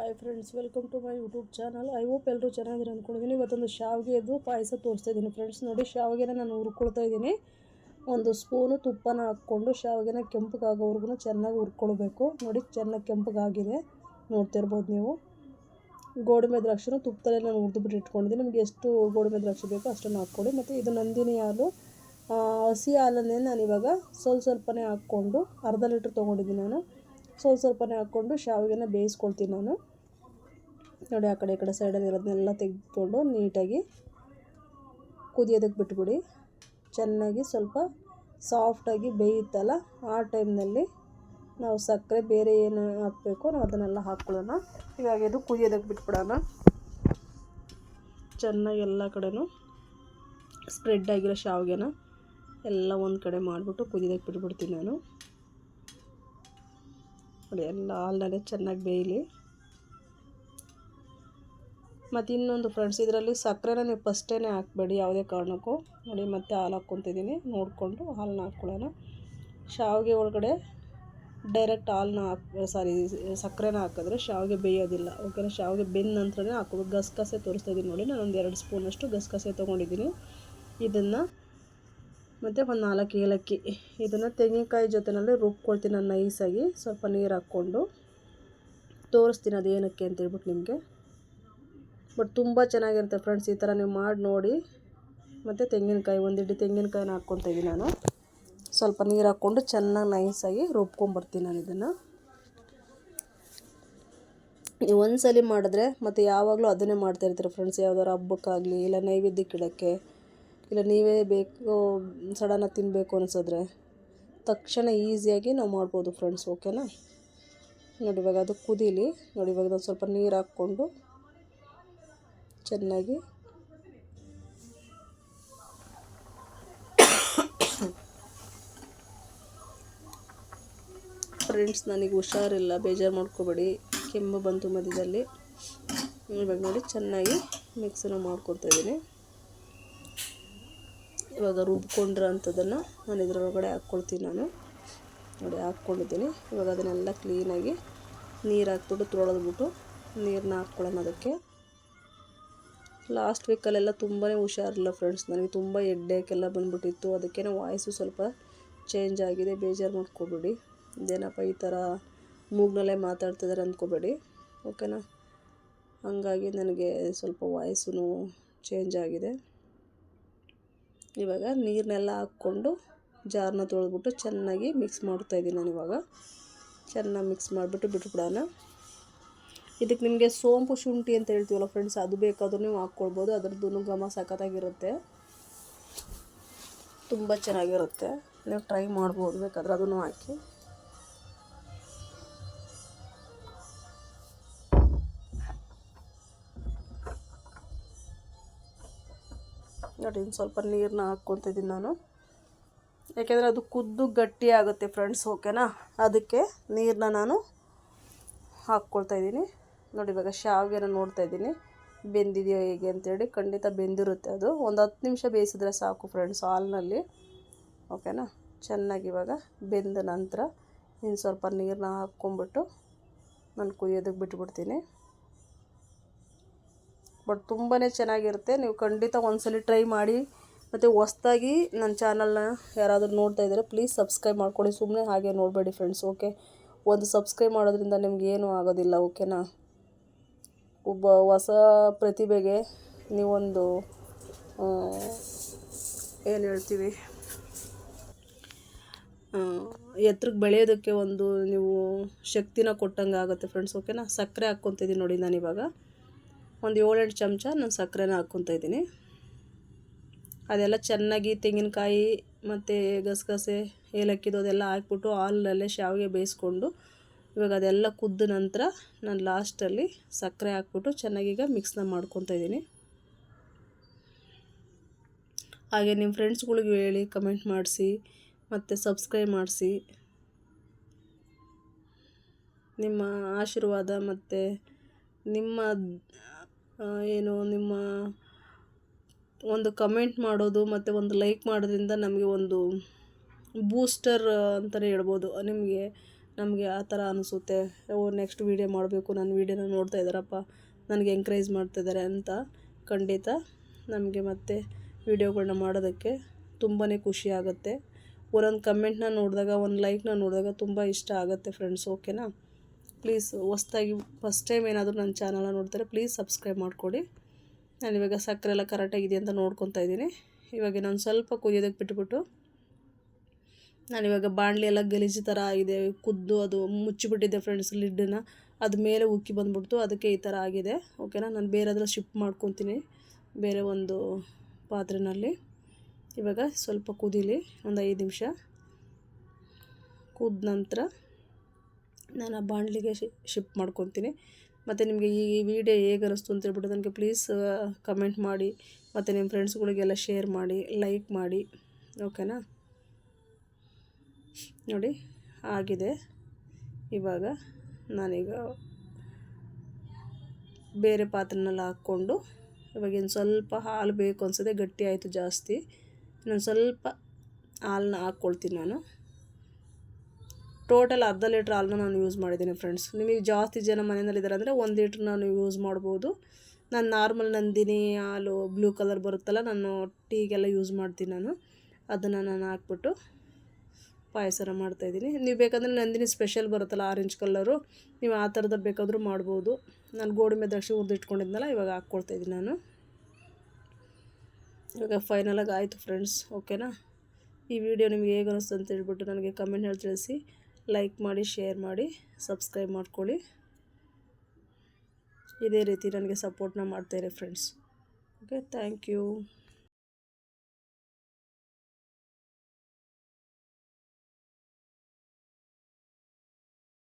Hi friends, welcome to my YouTube channel. I hope ಎಲ್ಲರೂ ಚೆನ್ನಾಗಿದ್ದೀರಿ ಅಂದ್ಕೊಂಡಿದ್ದೀನಿ. ಇವತ್ತೊಂದು ಶಾವಿಗೆದು ಪಾಯಸ ತೋರಿಸ್ತಾ ಇದ್ದೀನಿ ಫ್ರೆಂಡ್ಸ್. ನೋಡಿ, ಶಾವಿಗೆನ ನಾನು ಹುರ್ಕೊಳ್ತಾ ಇದ್ದೀನಿ. ಒಂದು ಸ್ಪೂನು ತುಪ್ಪನ ಹಾಕ್ಕೊಂಡು ಶಾವಿಗೆನ ಕೆಂಪಗಾಗೋವರೆಗೂ ಚೆನ್ನಾಗಿ ಹುರ್ಕೊಳ್ಬೇಕು. ನೋಡಿ, ಚೆನ್ನಾಗಿ ಕೆಂಪಗಾಗಿದೆ, ನೋಡ್ತಿರ್ಬೋದು ನೀವು. ಗೋಡಂಬಿ ದ್ರಾಕ್ಷಿನ ತುಪ್ಪದಲ್ಲೇ ನಾನು ಹುರಿದ್ಬಿಟ್ಟು ಇಟ್ಕೊಂಡಿದ್ದೀನಿ. ನಿಮಗೆ ಎಷ್ಟು ಗೋಡಂಬಿ ದ್ರಾಕ್ಷಿ ಬೇಕೋ ಅಷ್ಟನ್ನು ಹಾಕ್ಕೊಳ್ಳಿ. ಮತ್ತು ಇದು ನಂದಿನಿ ಹಾಲು, ಹಸಿ ಹಾಲನ್ನೇ ನಾನು ಇವಾಗ ಸ್ವಲ್ಪನೇ ಹಾಕ್ಕೊಂಡು, ಅರ್ಧ ಲೀಟ್ರ್ ತೊಗೊಂಡಿದ್ದೀನಿ ನಾನು. ಸ್ವಲ್ಪನೇ ಹಾಕ್ಕೊಂಡು ಶಾವಿಗೆನ ಬೇಯಿಸ್ಕೊಳ್ತೀನಿ ನಾನು. ನೋಡಿ, ಆ ಕಡೆ ಈ ಕಡೆ ಸೈಡಲ್ಲಿ ಇರೋದನ್ನೆಲ್ಲ ತೆಗೆದುಕೊಂಡು ನೀಟಾಗಿ ಕುದಿಯೋದಕ್ಕೆ ಬಿಟ್ಬಿಡಿ. ಚೆನ್ನಾಗಿ ಸ್ವಲ್ಪ ಸಾಫ್ಟಾಗಿ ಬೇಯುತ್ತಲ್ಲ, ಆ ಟೈಮ್ನಲ್ಲಿ ನಾವು ಸಕ್ಕರೆ ಬೇರೆ ಏನು ಹಾಕಬೇಕು ನಾವು ಅದನ್ನೆಲ್ಲ ಹಾಕ್ಕೊಳ್ಳೋಣ. ಇವಾಗ ಇದು ಕುದಿಯೋದಕ್ಕೆ ಬಿಟ್ಬಿಡೋಣ. ಚೆನ್ನಾಗಿ ಎಲ್ಲ ಕಡೆನೂ ಸ್ಪ್ರೆಡ್ ಆಗಿರೋ ಶಾವಿಗೆನ ಎಲ್ಲ ಒಂದು ಕಡೆ ಮಾಡಿಬಿಟ್ಟು ಕುದಿಯೋದಕ್ಕೆ ಬಿಟ್ಬಿಡ್ತೀನಿ ನಾನು. ನೋಡಿ, ಎಲ್ಲ ಹಾಲಲ್ಲೇ ಚೆನ್ನಾಗಿ ಬೇಯಲಿ. ಮತ್ತು ಇನ್ನೊಂದು ಫ್ರೆಂಡ್ಸ್, ಇದರಲ್ಲಿ ಸಕ್ಕರೆನ ನೀವು ಫಸ್ಟೇ ಹಾಕಬೇಡಿ ಯಾವುದೇ ಕಾರಣಕ್ಕೂ. ನೋಡಿ, ಮತ್ತೆ ಹಾಲು ಹಾಕ್ಕೊತಿದ್ದೀನಿ, ನೋಡಿಕೊಂಡು ಹಾಲನ್ನ ಹಾಕ್ಕೊಳ್ಳೋಣ. ಶಾವಿಗೆ ಒಳಗಡೆ ಡೈರೆಕ್ಟ್ ಹಾಲನ್ನ ಸಕ್ಕರೆನ ಹಾಕಿದ್ರೆ ಶಾವಿಗೆ ಬೇಯೋದಿಲ್ಲ. ಓಕೆನಾ? ಶಾವಿಗೆ ಬೆಂದ ನಂತರನೇ ಹಾಕೋಬೇಕು. ಗಸಗಸೆ ತೋರಿಸ್ತಾ ಇದ್ದೀನಿ ನೋಡಿ, ನಾನು ಒಂದು 2 ಸ್ಪೂನಷ್ಟು ಗಸಗಸೆ ತೊಗೊಂಡಿದ್ದೀನಿ. ಇದನ್ನು ಮತ್ತು ಒಂದು 4 ಏಲಕ್ಕಿ, ಇದನ್ನು ತೆಂಗಿನಕಾಯಿ ಜೊತೆಯಲ್ಲಿ ರುಬ್ಕೊಳ್ತೀನಿ ನಾನು ನೈಸಾಗಿ. ಸ್ವಲ್ಪ ನೀರು ಹಾಕ್ಕೊಂಡು ತೋರಿಸ್ತೀನಿ ಅದು ಏನಕ್ಕೆ ಅಂತ ಹೇಳ್ಬಿಟ್ಟು ನಿಮಗೆ. ಬಟ್ ತುಂಬ ಚೆನ್ನಾಗಿರುತ್ತೆ ಫ್ರೆಂಡ್ಸ್, ಈ ಥರ ನೀವು ಮಾಡಿ ನೋಡಿ. ಮತ್ತು ತೆಂಗಿನಕಾಯಿ, ಒಂದು ಹಿಡಿ ತೆಂಗಿನಕಾಯಿನ ಹಾಕ್ಕೊತಾ ಇದ್ದೀನಿ ನಾನು. ಸ್ವಲ್ಪ ನೀರು ಹಾಕ್ಕೊಂಡು ಚೆನ್ನಾಗಿ ನೈಸಾಗಿ ರುಬ್ಕೊಂಬರ್ತೀನಿ ನಾನು ಇದನ್ನು. ನೀವು ಒಂದ್ಸಲಿ ಮಾಡಿದ್ರೆ ಮತ್ತು ಯಾವಾಗಲೂ ಅದನ್ನೇ ಮಾಡ್ತಾಯಿರ್ತೀರ ಫ್ರೆಂಡ್ಸ್. ಯಾವ್ದಾದ್ರು ಹಬ್ಬಕ್ಕಾಗಲಿ, ಇಲ್ಲ ನೈವೇದ್ಯಕ್ಕೆ ಇಡೋಕ್ಕೆ, ಇಲ್ಲ ನೀವೇ ಬೇಕು ಸಡನ್ನಾಗಿ ತಿನ್ನಬೇಕು ಅನಿಸಿದ್ರೆ ತಕ್ಷಣ ಈಸಿಯಾಗಿ ನಾವು ಮಾಡ್ಬೋದು ಫ್ರೆಂಡ್ಸ್. ಓಕೆನಾ? ನೋಡಿ, ಇವಾಗ ಅದು ಕುದೀಲಿ. ನೋಡಿ, ಇವಾಗ ನಾನು ಸ್ವಲ್ಪ ನೀರು ಹಾಕ್ಕೊಂಡು ಚೆನ್ನಾಗಿ ಫ್ರೆಂಡ್ಸ್, ನನಗೆ ಹುಷಾರಿಲ್ಲ, ಬೇಜಾರು ಮಾಡ್ಕೋಬೇಡಿ. ಕೆಮ್ಮು ಬಂತು ಮಧ್ಯದಲ್ಲಿ. ಇವಾಗ ನೋಡಿ, ಚೆನ್ನಾಗಿ ಮಿಕ್ಸನ್ನು ಮಾಡ್ಕೊತಾ ಇದ್ದೀನಿ. ಇವಾಗ ರುಬ್ಕೊಂಡ್ರೆ ಅಂಥದ್ದನ್ನು ನಾನು ಇದರೊಳಗಡೆ ಹಾಕ್ಕೊಳ್ತೀನಿ ನಾನು. ನೋಡಿ, ಹಾಕ್ಕೊಂಡಿದ್ದೀನಿ. ಇವಾಗ ಅದನ್ನೆಲ್ಲ ಕ್ಲೀನಾಗಿ ನೀರು ಹಾಕ್ಬಿಟ್ಟು ತೊಳೆದ್ಬಿಟ್ಟು ನೀರನ್ನ ಹಾಕ್ಕೊಳ್ಳೋಣ ಅದಕ್ಕೆ. ಲಾಸ್ಟ್ ವೀಕಲ್ಲೆಲ್ಲ ತುಂಬಾ ಹುಷಾರಿಲ್ಲ ಫ್ರೆಂಡ್ಸ್, ನನಗೆ ತುಂಬ ಹೆಡ್ಡೇಕೆಲ್ಲ ಬಂದ್ಬಿಟ್ಟಿತ್ತು. ಅದಕ್ಕೇ ವಾಯ್ಸು ಸ್ವಲ್ಪ ಚೇಂಜ್ ಆಗಿದೆ, ಬೇಜಾರು ಮಾಡ್ಕೊಬೇಡಿ. ಇದೇನಪ್ಪ ಈ ಥರ ಮೂಗ್ನಲ್ಲೇ ಮಾತಾಡ್ತಿದ್ದಾರೆ ಅಂದ್ಕೋಬೇಡಿ. ಓಕೆನಾ? ಹಾಗಾಗಿ ನನಗೆ ಸ್ವಲ್ಪ ವಾಯ್ಸೂ ಚೇಂಜ್ ಆಗಿದೆ. ಇವಾಗ ನೀರನ್ನೆಲ್ಲ ಹಾಕ್ಕೊಂಡು ಜಾರನ್ನ ತೊಳೆದ್ಬಿಟ್ಟು ಚೆನ್ನಾಗಿ ಮಿಕ್ಸ್ ಮಾಡ್ತಾಯಿದ್ದೀನಿ ನಾನು. ಇವಾಗ ಚೆನ್ನಾಗಿ ಮಿಕ್ಸ್ ಮಾಡಿಬಿಟ್ಟು ಬಿಟ್ಬಿಡೋಣ. ಇದಕ್ಕೆ ನಿಮಗೆ ಸೋಂಪು ಶುಂಠಿ ಅಂತ ಹೇಳ್ತೀವಲ್ಲ ಫ್ರೆಂಡ್ಸ್, ಅದು ಬೇಕಾದರೂ ನೀವು ಹಾಕ್ಕೊಳ್ಬೋದು. ಅದರದ್ದು ಘಮ ಸಖತ್ತಾಗಿರುತ್ತೆ, ತುಂಬ ಚೆನ್ನಾಗಿರುತ್ತೆ. ನೀವು ಟ್ರೈ ಮಾಡ್ಬೋದು ಬೇಕಾದ್ರೆ ಅದನ್ನು ಹಾಕಿ. ನೋಡಿ, ಇನ್ನು ಸ್ವಲ್ಪ ನೀರನ್ನ ಹಾಕ್ಕೊತಿದ್ದೀನಿ ನಾನು, ಯಾಕೆಂದರೆ ಅದು ಕುದ್ದು ಗಟ್ಟಿ ಆಗುತ್ತೆ ಫ್ರೆಂಡ್ಸ್. ಓಕೆನಾ? ಅದಕ್ಕೆ ನೀರನ್ನ ನಾನು ಹಾಕ್ಕೊಳ್ತಾಯಿದ್ದೀನಿ. ನೋಡಿ, ಇವಾಗ ಶಾವಿಗೆನ ನೋಡ್ತಾಯಿದ್ದೀನಿ ಬೆಂದಿದೆಯೋ ಹೇಗೆ ಅಂತೇಳಿ. ಖಂಡಿತ ಬೆಂದಿರುತ್ತೆ. ಅದು ಒಂದು 10 ನಿಮಿಷ ಬೇಯಿಸಿದ್ರೆ ಸಾಕು ಫ್ರೆಂಡ್ಸ್ ಹಾಲಿನಲ್ಲಿ. ಓಕೆನಾ? ಚೆನ್ನಾಗಿ ಇವಾಗ ಬೆಂದ ನಂತರ ಇನ್ನು ಸ್ವಲ್ಪ ನೀರನ್ನ ಹಾಕ್ಕೊಂಬಿಟ್ಟು ನಾನು ಕುದಿಯೋದಕ್ಕೆ ಬಿಟ್ಬಿಡ್ತೀನಿ. ಬಟ್ ತುಂಬಾ ಚೆನ್ನಾಗಿರುತ್ತೆ. ನೀವು ಖಂಡಿತ ಒಂದ್ಸಲಿ ಟ್ರೈ ಮಾಡಿ. ಮತ್ತು ಹೊಸ್ದಾಗಿ ನನ್ನ ಚಾನಲ್ನ ಯಾರಾದರೂ ನೋಡ್ತಾ ಇದ್ದರೆ ಪ್ಲೀಸ್ ಸಬ್ಸ್ಕ್ರೈಬ್ ಮಾಡ್ಕೊಳ್ಳಿ. ಸುಮ್ಮನೆ ಹಾಗೆ ನೋಡಬೇಡಿ ಫ್ರೆಂಡ್ಸ್. ಓಕೆ? ಒಂದು ಸಬ್ಸ್ಕ್ರೈಬ್ ಮಾಡೋದ್ರಿಂದ ನಿಮ್ಗೆ ಏನೂ ಆಗೋದಿಲ್ಲ. ಓಕೆನಾ? ಒಬ್ಬ ಹೊಸ ಪ್ರತಿಭೆಗೆ ನೀವೊಂದು ಏನು ಹೇಳ್ತೀವಿ, ಎತ್ರಕ್ಕೆ ಬೆಳೆಯೋದಕ್ಕೆ ಒಂದು ನೀವು ಶಕ್ತಿನ ಕೊಟ್ಟಂಗೆ ಆಗುತ್ತೆ ಫ್ರೆಂಡ್ಸ್. ಓಕೆನಾ? ಸಕ್ಕರೆ ಹಾಕ್ಕೊತಿದ್ದೀನಿ ನೋಡಿ ನಾನಿವಾಗ. ಒಂದು 7-8 ಚಮಚ ನಾನು ಸಕ್ಕರೆನ ಹಾಕ್ಕೊತಾ ಇದ್ದೀನಿ. ಅದೆಲ್ಲ ಚೆನ್ನಾಗಿ ತೆಂಗಿನಕಾಯಿ ಮತ್ತು ಗಸಗಸೆ, ಏಲಕ್ಕಿದು ಅದೆಲ್ಲ ಹಾಕ್ಬಿಟ್ಟು ಹಾಲಲ್ಲೇ ಶಾವಿಗೆ ಬೇಯಿಸ್ಕೊಂಡು ಇವಾಗ ಅದೆಲ್ಲ ಕುದ್ದ ನಂತರ ನಾನು ಲಾಸ್ಟಲ್ಲಿ ಸಕ್ಕರೆ ಹಾಕ್ಬಿಟ್ಟು ಚೆನ್ನಾಗೀಗ ಮಿಕ್ಸ್ನ ಮಾಡ್ಕೊತಾ ಇದ್ದೀನಿ. ಹಾಗೆ ನಿಮ್ಮ ಫ್ರೆಂಡ್ಸ್ಗಳಿಗೆ ಹೇಳಿ, ಕಮೆಂಟ್ ಮಾಡಿಸಿ ಮತ್ತು ಸಬ್ಸ್ಕ್ರೈಬ್ ಮಾಡಿಸಿ. ನಿಮ್ಮ ಆಶೀರ್ವಾದ ಮತ್ತು ನಿಮ್ಮ ನಿಮ್ಮ ಒಂದು ಕಮೆಂಟ್ ಮಾಡೋದು ಮತ್ತು ಒಂದು ಲೈಕ್ ಮಾಡೋದ್ರಿಂದ ನಮಗೆ ಒಂದು ಬೂಸ್ಟರ್ ಅಂತಲೇ ಹೇಳ್ಬೋದು. ನಿಮಗೆ ನಮಗೆ ಆ ಥರ ಅನಿಸುತ್ತೆ. ನೆಕ್ಸ್ಟ್ ವೀಡಿಯೋ ಮಾಡಬೇಕು, ನನ್ನ ವೀಡಿಯೋನ ನೋಡ್ತಾ ಇದ್ದಾರಪ್ಪ, ನನಗೆ ಎಂಕರೇಜ್ ಮಾಡ್ತಾಯಿದ್ದಾರೆ ಅಂತ ಖಂಡಿತ ನಮಗೆ ಮತ್ತೆ ವೀಡಿಯೋಗಳನ್ನ ಮಾಡೋದಕ್ಕೆ ತುಂಬಾ ಖುಷಿ ಆಗುತ್ತೆ. ಒಂದೊಂದು ಕಮೆಂಟ್ನ ನೋಡಿದಾಗ, ಒಂದು ಲೈಕ್ನ ನೋಡಿದಾಗ ತುಂಬ ಇಷ್ಟ ಆಗುತ್ತೆ ಫ್ರೆಂಡ್ಸ್. ಓಕೆನಾ? ಪ್ಲೀಸ್ ಹೊಸ್ದಾಗಿ ಫಸ್ಟ್ ಟೈಮ್ ಏನಾದರೂ ನನ್ನ ಚಾನಲ್ನ ನೋಡ್ತಾರೆ ಪ್ಲೀಸ್ ಸಬ್ಸ್ಕ್ರೈಬ್ ಮಾಡಿಕೊಡಿ. ನಾನಿವಾಗ ಸಕ್ಕರೆ ಎಲ್ಲ ಕರೆಕ್ಟಾಗಿದೆ ಅಂತ ನೋಡ್ಕೊತಾ ಇದ್ದೀನಿ. ಇವಾಗ ನಾನು ಸ್ವಲ್ಪ ಕುದಿಯೋದಕ್ಕೆ ಬಿಟ್ಬಿಟ್ಟು, ನಾನಿವಾಗ ಬಾಣಲಿ ಎಲ್ಲ ಗಲೀಜು ಥರ ಆಗಿದೆ, ಕುದ್ದು ಅದು ಮುಚ್ಚಿಬಿಟ್ಟಿದ್ದೆ ಫ್ರೆಂಡ್ಸ್ ಲಿಡ್ಡನ್ನ, ಅದು ಮೇಲೆ ಉಕ್ಕಿ ಬಂದುಬಿಡ್ತು, ಅದಕ್ಕೆ ಈ ಥರ ಆಗಿದೆ. ಓಕೆನಾ? ನಾನು ಬೇರೆದ್ರ ಶಿಫ್ಟ್ ಮಾಡ್ಕೊತೀನಿ ಬೇರೆ ಒಂದು ಪಾತ್ರೆಯಲ್ಲಿ. ಇವಾಗ ಸ್ವಲ್ಪ ಕುದೀಲಿ, ಒಂದು 5 ನಿಮಿಷ ಕುದ ನಂತರ ನಾನು ಆ ಬಾಣಲಿಗೆ ಶಿಫ್ಟ್ ಮಾಡ್ಕೊತೀನಿ. ಮತ್ತು ನಿಮಗೆ ಈ ವಿಡಿಯೋ ಹೇಗೆ ಅನ್ನಿಸ್ತು ಅಂತ ಹೇಳ್ಬಿಟ್ಟು ನನಗೆ ಪ್ಲೀಸ್ ಕಮೆಂಟ್ ಮಾಡಿ, ಮತ್ತು ನಿಮ್ಮ ಫ್ರೆಂಡ್ಸ್ಗಳಿಗೆಲ್ಲ ಶೇರ್ ಮಾಡಿ, ಲೈಕ್ ಮಾಡಿ. ಓಕೆನಾ? ನೋಡಿ ಆಗಿದೆ. ಇವಾಗ ನಾನೀಗ ಬೇರೆ ಪಾತ್ರೆನಲ್ಲಿ ಹಾಕ್ಕೊಂಡು, ಇವಾಗಿನ್ನು ಸ್ವಲ್ಪ ಹಾಲು ಬೇಕು ಅನಿಸುತ್ತೆ, ಗಟ್ಟಿ ಆಯಿತು ಜಾಸ್ತಿ, ಇನ್ನೊಂದು ಸ್ವಲ್ಪ ಹಾಲನ್ನ ಹಾಕ್ಕೊಳ್ತೀನಿ ನಾನು. ಟೋಟಲ್ ಅರ್ಧ ಲೀಟ್ರ್ ಹಾಲನ್ನ ನಾನು ಯೂಸ್ ಮಾಡಿದ್ದೀನಿ ಫ್ರೆಂಡ್ಸ್. ನಿಮಗೆ ಜಾಸ್ತಿ ಜನ ಮನೆಯಲ್ಲಿದ್ದಾರೆ ಅಂದರೆ 1 ಲೀಟ್ರ್ ನಾನು ಯೂಸ್ ಮಾಡ್ಬೋದು. ನಾನು ನಾರ್ಮಲ್ ನಂದಿನಿ ಹಾಲು ಬ್ಲೂ ಕಲರ್ ಬರುತ್ತಲ್ಲ, ನಾನು ಟೀಗೆಲ್ಲ ಯೂಸ್ ಮಾಡ್ತೀನಿ ನಾನು, ಅದನ್ನು ನಾನು ಹಾಕ್ಬಿಟ್ಟು ಪಾಯಸನ ಮಾಡ್ತಾಯಿದ್ದೀನಿ. ನೀವು ಬೇಕಂದರೆ ನಂದಿನಿ ಸ್ಪೆಷಲ್ ಬರುತ್ತಲ್ಲ ಆರೆಂಜ್ ಕಲರು, ನೀವು ಆ ಥರದ ಬೇಕಾದರೂ ಮಾಡ್ಬೋದು. ನಾನು ಗೋಡಂಬಿ ದ್ರಾಕ್ಷಿ ಹುರಿದಿಟ್ಕೊಂಡಿದ್ನಲ್ಲ, ಇವಾಗ ಹಾಕ್ಕೊಳ್ತಾಯಿದ್ದೀನಿ ನಾನು. ಇವಾಗ ಫೈನಲಾಗಿ ಆಯಿತು ಫ್ರೆಂಡ್ಸ್. ಓಕೆನಾ? ಈ ವಿಡಿಯೋ ನಿಮಗೆ ಹೇಗೆ ಅನ್ನಿಸ್ತು ಅಂತ ಹೇಳ್ಬಿಟ್ಟು ನನಗೆ ಕಮೆಂಟ್ನಲ್ಲಿ ತಿಳಿಸಿ, ಲೈಕ್ ಮಾಡಿ, ಶೇರ್ ಮಾಡಿ, ಸಬ್ಸ್ಕ್ರೈಬ್ ಮಾಡ್ಕೊಳ್ಳಿ. ಇದೇ ರೀತಿ ನನಗೆ ಸಪೋರ್ಟ್ನ ಮಾಡ್ತಾಯಿರಿ ಫ್ರೆಂಡ್ಸ್. Okay, thank you.